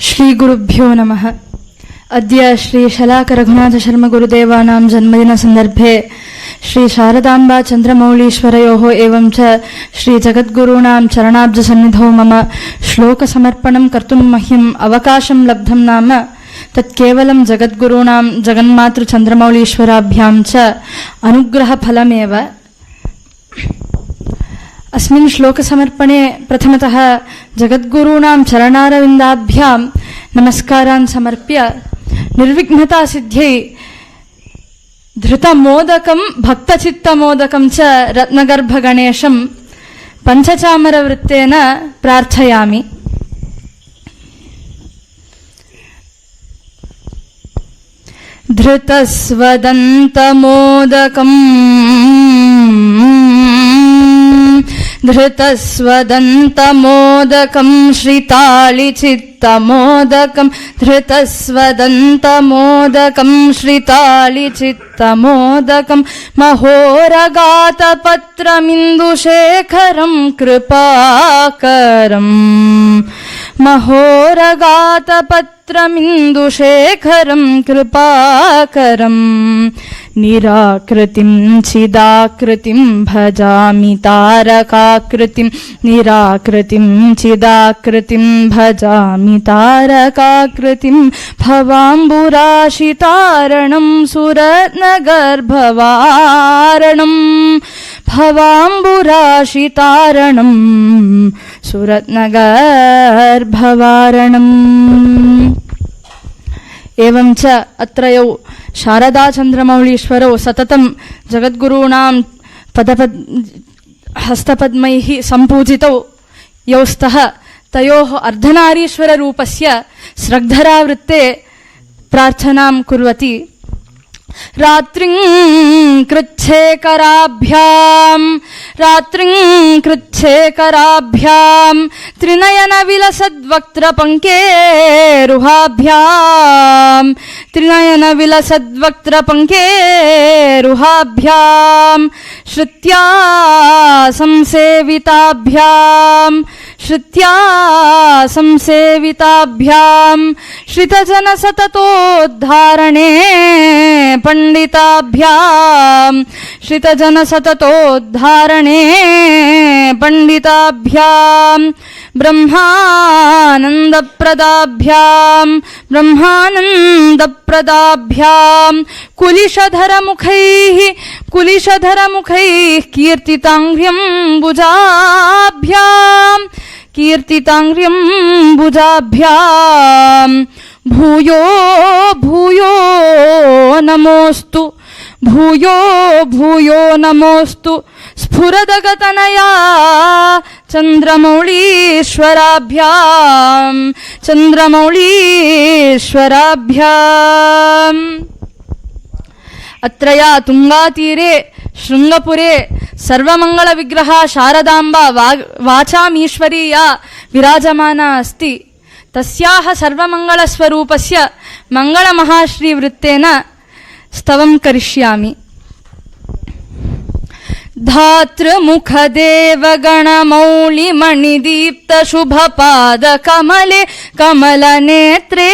ಶ್ರೀ ಗುರುಭ್ಯೋ ನಮಃ. ಅದ್ಯ ಶ್ರೀ ಶಲಾಕ ರಘುನಾಥ ಶರ್ಮ ಗುರುದೇವಾನಾಂ ಜನ್ಮದಿನ ಸಂದರ್ಭೆ ಶ್ರೀ ಶಾರದಾಂಬಾ ಚಂದ್ರಮೌಳೀಶ್ವರಯೋಃ ಏವಂ ಚ ಶ್ರೀ ಜಗದ್ಗುರುಣಾಂ ಚರಣಾಬ್ಜ ಸನ್ನಿಧೌ ಮಮ ಶ್ಲೋಕ ಸಮರ್ಪಣಂ ಕರ್ತುಂ ಮಹ್ಯಂ ಅವಕಾಶಂ ಲಬ್ಧಂ ನಾಮ ತತ್ಕೇವಲಂ ಜಗದ್ಗುರುಣಾಂ ಜಗನ್ಮಾತೃ ಚಂದ್ರಮೌಳೀಶ್ವರಾಭ್ಯಾಂ ಚ ಅನುಗ್ರಹ ಫಲಮೇವ. अस्मिन् श्लोकसमर्पणे प्रथमतः जगद्गुरूणां चरणारविन्दाभ्यां नमस्कारान् समर्प्य निर्विघ्नतासिद्ध्यै धृतमोदकं भक्तचित्तमोदकं च रत्नगर्भगणेशं पञ्चचामरवृत्तेन प्रार्थयामि. धृतस्वदन्तमोदकम् धृतस्वदन्तमोदकं श्रितालिचित्तमोदकं धृतस्वदन्तमोदकं श्रितालिचित्तमोदकं महोरगातपत्रमिन्दुशेखरं कृपाकरं महोरगातपत्रमिन्दुशेखरं कृपाकरं निराकृतिं चिदाकृतिं भजामि तारकाकृतिं निराकृतिं चिदाकृतिं भजामि तारकाकृतिं भवाम्बुराशितारणं सुरत्नगर्भवारणं भवाम्बुराशितारणं सुरत्नगर्भवारणम्. एवं च अत्रयौ शारदा चंद्रमौळीश्वरौ सततं जगद्गुरूणां हस्तपद्मैः संपूजितौ यौ स्तः तयोः अर्धनारीश्वररूपस्य स्रग्धरावृत्ते प्रार्थनां कुर्वति. रात्रिं कृच्छेकराभ्यां त्रिनयनविलसद्वक्त्रपङ्केरुहाभ्यां त्रिनयनविलसद्वक्त्रपङ्केरुहाभ्यां श्रुत्या संसेविताभ्यां श्रितजनसततोद्धारणे पंडिताभ्यां श्रितजनसततोद्धारणे पंडिताभ्यां ब्रह्मानन्दप्रदाभ्यां कुलिशधरमुखैः कीर्तिताङ्घ्र्यं भुजाभ्यां भूयो नमोस्तु स्फुरदगतनया चन्द्रमौळीश्वराभ्याम्. अत्रया तुङ्गातीरे शृङ्गपुरे सर्वमङ्गलविग्रहा शारदाम्बा वाचामीश्वरीया विराजमाना अस्ति. तस्याः सर्वमङ्गलस्वरूपस्य मङ्गलमहाश्रीवृत्तेन स्तवं करिष्यामि. धातृमुखदेवगणमौलिमणिदीप्तशुभपादकमले कमलनेत्रे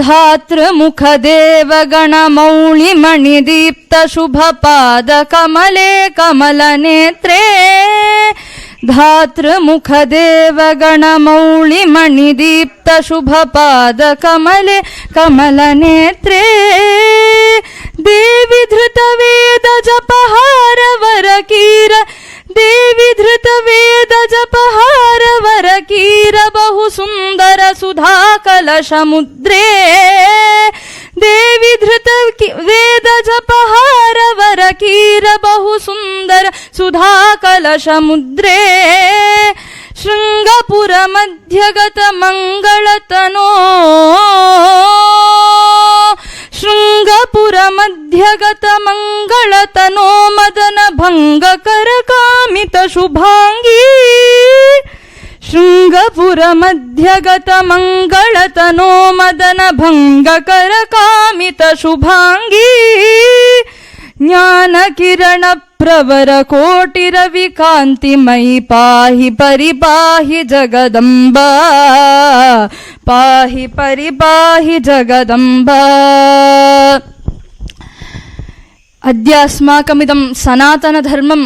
धातृमुखदेवगणमौलिमणिदीप्तशुभपादकमले कमलनेत्रे धातृमुखदेवगणमौलिमणिदीप्तशुभपादकमले कमलनेत्रे देवी धृतवेदजपहारवरकीर देवी धृतवेदजपहारवरकीर बहुसुन्दर सुधाकलशमुद्रे देवी धृतवेदजपहारवरकीर बहुसुन्दर सुधाकलशमुद्रे शृङ्गपुरमध्यगतमङ्गलतनो शृङ्गपुरमध्यगतमङ्गलतनो मदनभङ्गकरकामितशुभाङ्गी शृङ्गपुरमध्यगतमङ्गलतनो मदनभङ्गकरकामितशुभाङ्गी ಜ್ಞಾನಕಿರಣ ಪ್ರವರ ಕೋಟಿ ರವಿ ಕಾಂತಿಮಯಿ ಪಾಹಿ ಪರಿಪಾಹಿ ಜಗದಂಬ ಪಾಹಿ ಪರಿಪಾಹಿ ಜಗದಂಬ. ಅದ್ಯ ಅಸ್ಮಾಕಮಿದಂ ಸನಾತನ ಧರ್ಮಂ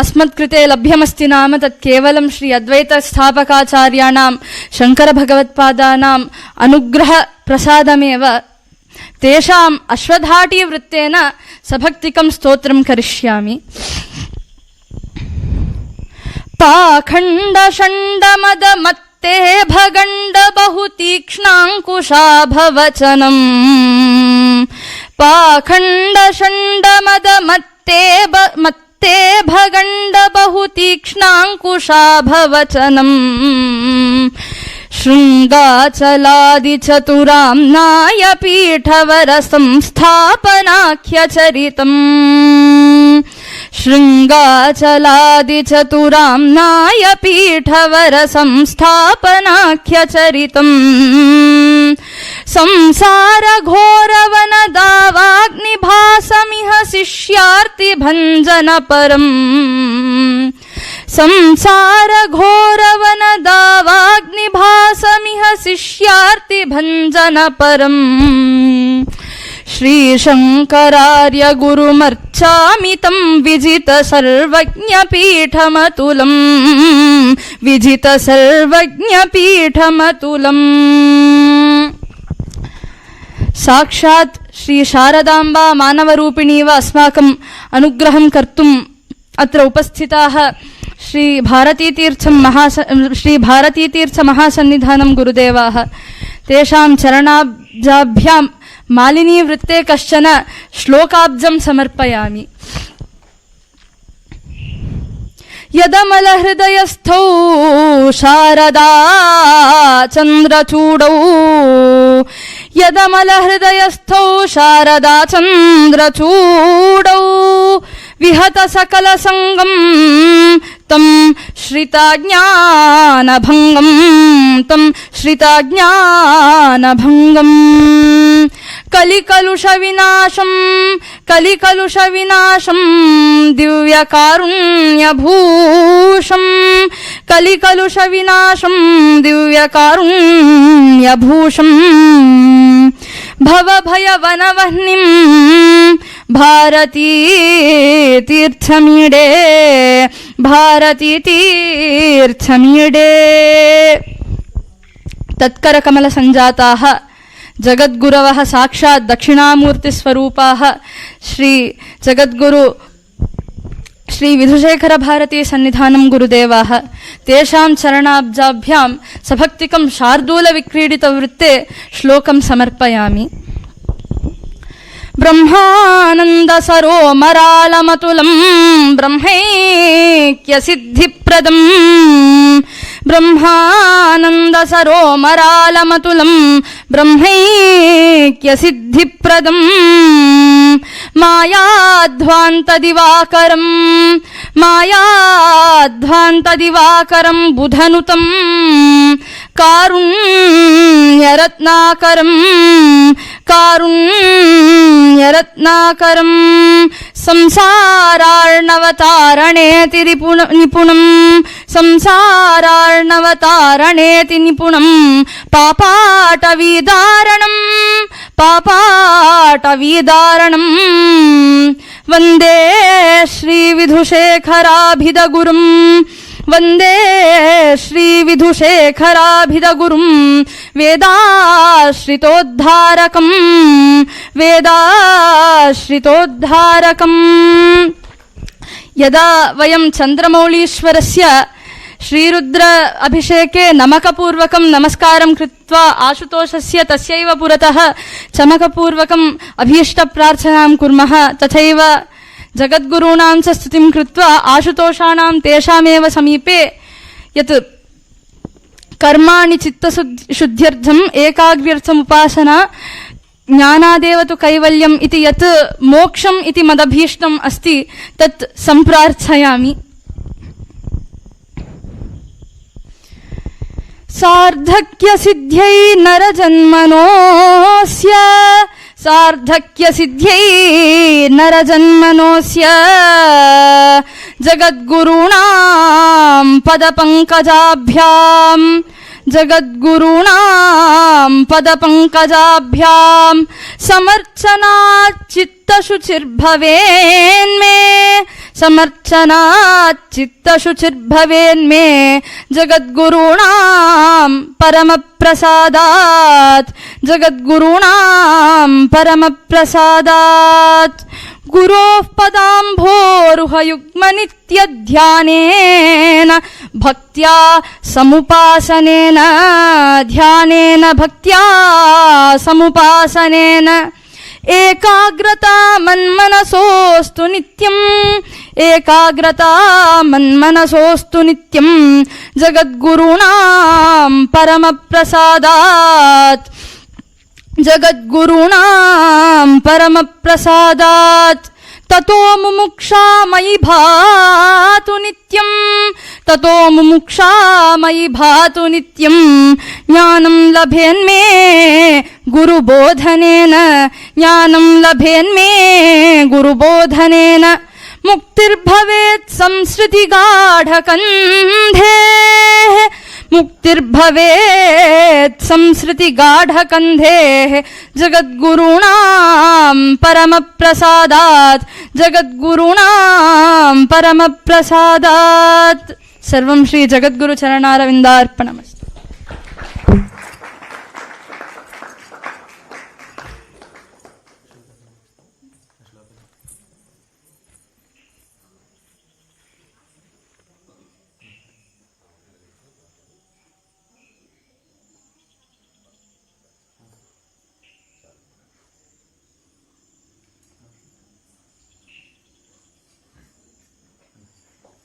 ಅಸ್ಮತ್ಕೃತೆ ಲಭ್ಯಮಸ್ತಿ ನಾಮ ತತ್ ಕೇವಲಂ ಶ್ರೀ ಅದ್ವೈತ ಸ್ಥಾಪಕಾಚಾರ್ಯಾಣಾಂ ಶಂಕರ ಭಗವತ್ಪಾದಾನಾಂ ಅನುಗ್ರಹ ಪ್ರಸಾದಮೇವ. ತೇಷಾಂ ಅಶ್ವಧಾಟಿ ವೃತ್ತೇನ ಸಭಕ್ತಿಕಂ ಸ್ತೋತ್ರಂ ಕರಿಷ್ಯಾಮಿ. ಪಾಖಂಡ ಷಂಡ ಮದ ಮತ್ತೆ ಭಗಂಡ ಬಹು ತೀಕ್ಷ್ಣಾಂಕುಶಾಭವಚನಂ ಪಾಖಂಡ ಷಂಡ ಮದ ಮತ್ತೆ ಭಗಂಡ ಬಹು ತೀಕ್ಷ್ಣಾಂಕುಶಾಭವಚನಂ ಶೃಂಗಾಚಲಾದಿ ಚತುರಾಮ್ನಾಯ ಪೀಠವರ ಸಂಸ್ಥಾಪನಾಖ್ಯ ಚರಿತಂ ಶೃಂಗಾಚಲಾದಿ ಚತುರಾಮ್ನಾಯ ಪೀಠವರ ಸಂಸ್ಥಾಪನಾಖ್ಯ ಚರಿತಂ ಸಂಸಾರ ಘೋರವನ ದಾವಾಗ್ನಿಭಾಸಮಿಹ ಶಿಷ್ಯಾರ್ತಿ ಭಂಜನ ಪರಂ ಸಂಸಾರ ಘೋರವನ ದಾವಾಗ್ನಿಭಾಸಮಿಹ ಶಿಷ್ಯಾರ್ತಿ ಭಂಜನ ಪರಂ ಶ್ರೀಶಂಕರಾರ್ಯ ಗುರುಮರ್ಚಾಮಿತಂ ವಿಜಿತ ಸರ್ವಜ್ಞ ಪೀಠಮತುಲಂ ವಿಜಿತ ಸರ್ವಜ್ಞ ಪೀಠಮತುಲಂ. ಸಾಕ್ಷಾತ್ ಶ್ರೀ ಶಾರದಾಂಬಾ ಮಾನವರೂಪಿಣೀವ ಅಸ್ಮಾಕಂ ಅನುಗ್ರಹಂ ಕರ್ತುಂ ಅತ್ರ ಉಪಸ್ಥಿತಾಃ ಶ್ರೀ ಭಾರತೀತೀರ್ಥ ಮಹಾಸನ್ನಿಧಾನಂ ಗುರುದೇವಾಃ. ತೇಷಾಂ ಚರಣಾಬ್ಜಾಭ್ಯಾಂ ಮಾಲಿನೀ ವೃತ್ತೆ ಕಶ್ಚನ ಶ್ಲೋಕಾಬ್ಜಂ ಸಮರ್ಪಯಾಮಿ. ಯದಮಲ ಹೃದಯಸ್ಥೌ ಶಾರದಾ ಚಂದ್ರಚೂಡೌ ಯದಮಲ ಹೃದಯಸ್ಥೌ ಶಾರದಾ ಚಂದ್ರಚೂಡೌ ವಿಹತ ಸಕಲ ಸಂಗಂ ತಂ ಶ್ರಿತಾಜ್ಞಾನಭಂಗಂ ತಂ ಶ್ರಿತಾಜ್ಞಾನಭಂಗಂ ಕಲಿಕಲುಷ ವಿನಾಶಂ ದಿವ್ಯಕಾರುಣ್ಯಭೂಷಂ ಕಲಿಕಲುಷ ವಿನಾಶಂ ದಿವ್ಯಕಾರುಣ್ಯಭೂಷಂ ಭವಭಯವನವಹ್ನಿಂ ಭಾರತೀ ತೀರ್ಥಮೀಡೆ ಭಾರತೀ ತೀರ್ಥಮೀಡೆ. ತತ್ಕರ ಕಮಲ ಸಂಜಾತಾಃ ಜಗದ್ಗುರವಃ ಸಾಕ್ಷಾತ್ ದಕ್ಷಿಣಾಮೂರ್ತಿ ಸ್ವರೂಪಾಃ ಶ್ರೀ ಜಗದ್ಗುರು ಶ್ರೀ ವಿಧುಶೇಖರ ಭಾರತೀ ಸನ್ನಿಧಾನಂ ಗುರುದೇವಾಃ. ತೇಷಾಂ ಚರಣಾಬ್ಜಾಭ್ಯಾಂ ಸಭಕ್ತಿಕಂ ಶಾರ್ದೂಲ ವಿಕ್ರೀಡಿತ ವೃತ್ತೆ ಶ್ಲೋಕಂ ಸಮರ್ಪಯಾಮಿ. ಬ್ರಹ್ಮಾನಂದ ಸರೋಮರಾಲಮತುಲಂ ಬ್ರಹ್ಮೈಕ್ಯ ಸಿದ್ಧಿಪ್ರದಂ ಬ್ರಹ್ಮಾನಂದ ಸರೋಮರಾಲಮತುಲಂ ಬ್ರಹ್ಮೈಕ್ಯ ಸಿದ್ಧಿಪ್ರದಂ ಮಾಯಾಧ್ವಾಂತದಿವಾಕರಂ ಬುಧನುತಂ ಕಾರುಣ್ಯರತ್ನಾಕರಂ ಸಂಸಾರಾರ್ಣವತಾರಣೇತಿ ನಿಪುಣಂ ಸಂಸಾರಾರ್ಣವತಾರಣೇತಿ ನಿಪುಣಂ ಪಾಪಾಟವೀದಾರಣಂ ವಂದೇ ಶ್ರೀ ವಿಧುಶೇಖರಾಭಿದ ಗುರುಂ ವಂದೇ ಶ್ರೀ ವಿಧುಶೇಖರಾಭಿದ ಗುರುಂ ವೇದಾಶ್ರಿತೋದ್ಧಾರಕಂ. ಯದಾ ವಯಂ ಚಂದ್ರಮೌಳೀಶ್ವರಸ್ಯ ಶ್ರೀರುದ್ರ ಅಭಿಷೇಕೆ ನಮಕಪೂರ್ವಕಂ ನಮಸ್ಕಾರಂ ಕೃತ್ವಾ ಆಶುತೋಷಸ್ಯ ತಸ್ಯೈವ ಪುರತಃ ಚಮಕಪೂರ್ವಕಂ ಅಭೀಷ್ಟ ಪ್ರಾರ್ಥನಾಂ ಕುರ್ಮಃ. ತಥೈವ ಜಗದ್ಗುರುಣಾಂ ಚ ಸ್ತುತಿಂ ಕೃತ್ವಾ ಆಶುತೋಷಾಣಾಂ ತೇಷಾಮೇವ ಸಮೀಪೆ ಯತ್ ಕರ್ಮಾಣಿ ಚಿತ್ತಶುದ್ಧ್ಯರ್ಥಂ ಏಕಾಗ್ರ್ಯರ್ಥಂ ಉಪಾಸನಾ ಜ್ಞಾನಾದೇವ ತು ಕೈವಲ್ಯಂ ಇತಿ ಯತ್ ಮೋಕ್ಷಂ ಇತಿ ಮದಭೀಷ್ಟಂ ಅಸ್ತಿ ತತ್ ಸಂಪ್ರಾರ್ಥಯಾಮಿ. ಸಾರ್ಧಕ್ಯ ಸಿದ್ಧ್ಯೈ ನರಜನ್ಮನೋಸ್ಯ सार्धक्यसिद्ध्यै नरजन्मनोऽस्य जगद्गुरूणां पदपङ्कजाभ्याम् जगद्गुरूणां पदपङ्कजाभ्यां समर्चनात् चित्तशुचिर्भवेन्मे समर्चनात् चित्तशुचिर्भवेन्मे जगद्गुरूणां परमप्रसादात् जगद्गुरूणां परमप्रसादात् गुरोः पदाम्भोरुहयुग्मनित्यध्यानेन भक्त्या समुपासनेन ध्यानेन भक्त्या समुपासनेन एकाग्रता मन्मनसोऽस्तु नित्यम् एकाग्रता मन्मनसोऽस्तु नित्यम् जगद्गुरूणां परमप्रसादात् जगद्गुरूणां परमप्रसादात् ततो मुमुक्षा मयि भातु नित्यम् ततो मुमुक्षा मयि भातु नित्यम् ज्ञानं लभेन्मे गुरुबोधनेन ज्ञानं लभेन्मे गुरुबोधनेन मुक्तिर्भवेत् संसृतिगाढकन्धेः मुक्तिर्भवेत् संसृतिगाढकन्धेः जगद्गुरूणां परमप्रसादात् जगद्गुरूणां परमप्रसादात् सर्वं श्री जगद्गुरुचरणारविन्दार्पणमस्तु।